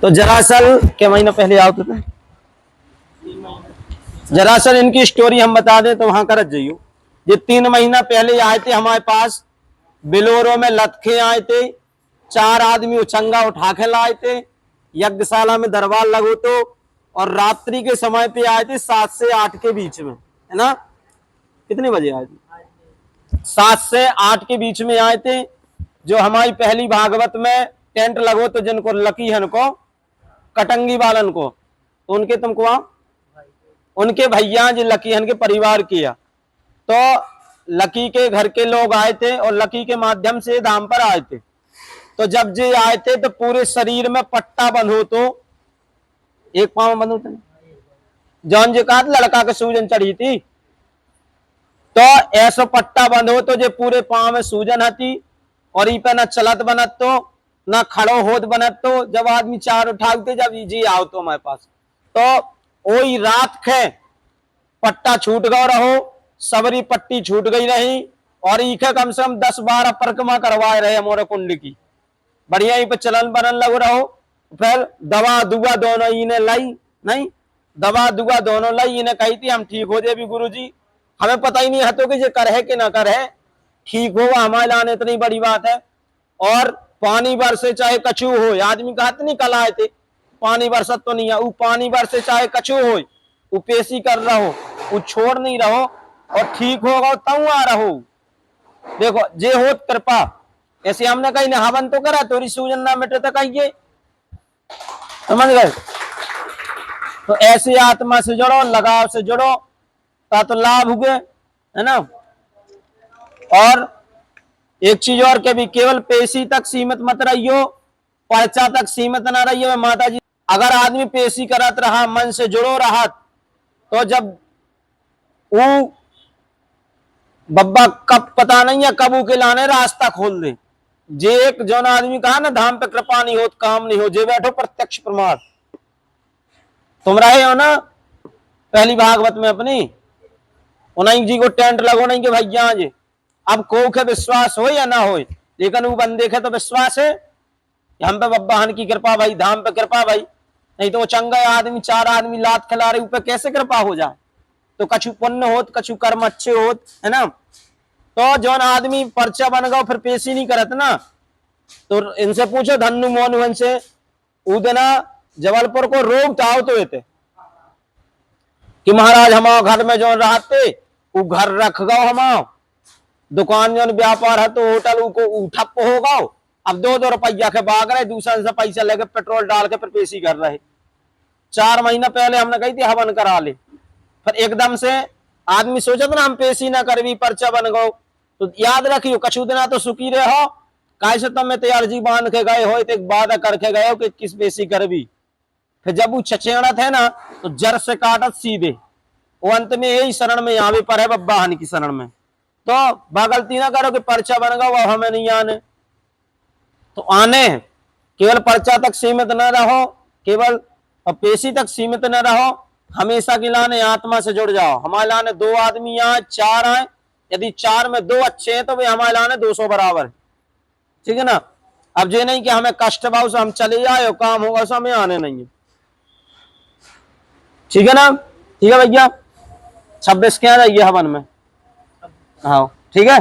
तो जरासल के महीना पहले आओ थे। जरासल इनकी स्टोरी हम बता दें तो वहां करत जाइयो। ये 3 महीना पहले आए थे हमारे पास, बिलोरो में लतखे आए थे, 4 आदमी उचंगा उठा के लाए थे, यज्ञशाला में दरबार लगो तो, और रात्रि के समय पे आए थे 7 से 8 के बीच में, है ना। कितने बजे आए थे? 7 से 8 के बीच में आए थे। जो हमारी पहली भागवत में टेंट लगो तो जिनको लकी हन को, कटंगी वालन को, तो उनके तुमको उनके भैया जो लकी हन के परिवार किया, तो लकी के घर के लोग आए थे और लकी के माध्यम से धाम पर आए थे। तो जब जे आए थे तो पूरे शरीर में पट्टा बंधो, तो एक पांव में बंधो थे, जौन जी कहा लड़का के सूजन चढ़ी थी, तो ऐसा पट्टा बंधो तो जो पूरे पांव में सूजन हती, और पे न चलत बनत तो न खड़ो होत बनत। तो जब आदमी 4 उठाते जब जी आओ तो हमारे पास, तो वही रात के पट्टा छूट गयो रहो, सबरी पट्टी छूट गई रही, और इखे कम से कम 10-12 परिक्रमा करवाए रहे मोरे कुंड की, बढ़िया ही पे चलन बनन लग रहो। फिर दवा दुआ दोनों इन्हें लाई, नहीं दवा दुआ दोनों लाई, इन्हें कही थी हम ठीक हो जाए भी गुरु जी, हमें पता ही नहीं है तो कि ये करे कि ना करे, ठीक होगा हमारे लाने इतनी बड़ी बात है। और पानी बरसे चाहे कछू हो, आदमी कहा नहीं कल आए थे पानी बरसत तो नहीं है, वो पानी बरसे चाहे कछू हो, वो पेशी कर रहो, वो छोड़ नहीं रहो, और ठीक होगा तब आ रहो। देखो जे हो कृपा, ऐसे हमने कहीं हवन तो करा तोरी सूजन ना मिटे तो कहिए, समझ गए। तो ऐसी आत्मा से जुड़ो, लगाव से जुड़ो, तो लाभ हुए, है ना। और एक चीज और के भी, केवल पेशी तक सीमित मत रहियो, पर्चा तक सीमित ना रहियो माता जी। अगर आदमी पेशी करत रहा, मन से जुड़ो रहा, तो जब वो बब्बा कब पता नहीं है कब के लाने रास्ता खोल दे। जे एक जौन आदमी कहा ना धाम पे कृपा नहीं हो काम नहीं हो, जे बैठो प्रत्यक्ष प्रमाण। तुम रहे हो ना पहली भागवत में अपनी, उन्हीं जी को टेंट लगो नहीं के भैया जी, अब को के विश्वास हो या ना हो, लेकिन वो बंदे के तो विश्वास है हम पे बब्बा हन की कृपा भाई, धाम पे कृपा भाई, नहीं तो वो चंगा आदमी 4 आदमी लात खिला रहे ऊपर कैसे कृपा हो जाए। तो कछु पुण्य होत, कछु कर्म अच्छे होत, है ना। तो जौन आदमी पर्चा बन गया फिर पेशी नहीं करत ना, तो इनसे पूछो धन्नु मोहन से, उदना जबलपुर को रोग ताओ तो थे कि महाराज हमारे घर में जो रहते वो घर रख गो, हमारा दुकान जो व्यापार है तो होटल को ठप हो गो, अब 2-2 रुपया के भाग रहे, दूसरे से पैसा लेके पेट्रोल डाल के फिर पेशी कर रहे। 4 महीना पहले हमने कही थी हवन करा ले, फिर एकदम से आदमी सोचत ना हम पेशी ना करवी पर्चा बन गो। तो याद रखियो कछु दिना तो सुखी रहे हो, कैसे तब में तैयार जी बांध के गए हो, तो एक वादा करके गए हो कि किस पेशी करवी, फिर जब वो चचेड़त है ना तो जर से काटत सीधे, वो अंत में यही शरण में यहाँ भी पर है बब्बा हन की शरण में। तो गलती ना करो कि पर्चा बन गया वो हमें नहीं आने, तो आने केवल पर्चा तक सीमित न रहो, केवल पेशी तक सीमित न रहो, हमेशा की लाने आत्मा से जुड़ जाओ। हमारे लाने 2 आदमी आए 4 आए, यदि 4 में 2 अच्छे हैं तो वे हमारे लाने 200 बराबर, ठीक है ना। अब ये नहीं कि हमें कष्ट भाव से हम चले जाए काम होगा उसमें हमें आने नहीं है, ठीक है ना। ठीक है भैया 26 के आ जाइए हवन में, हाँ ठीक है।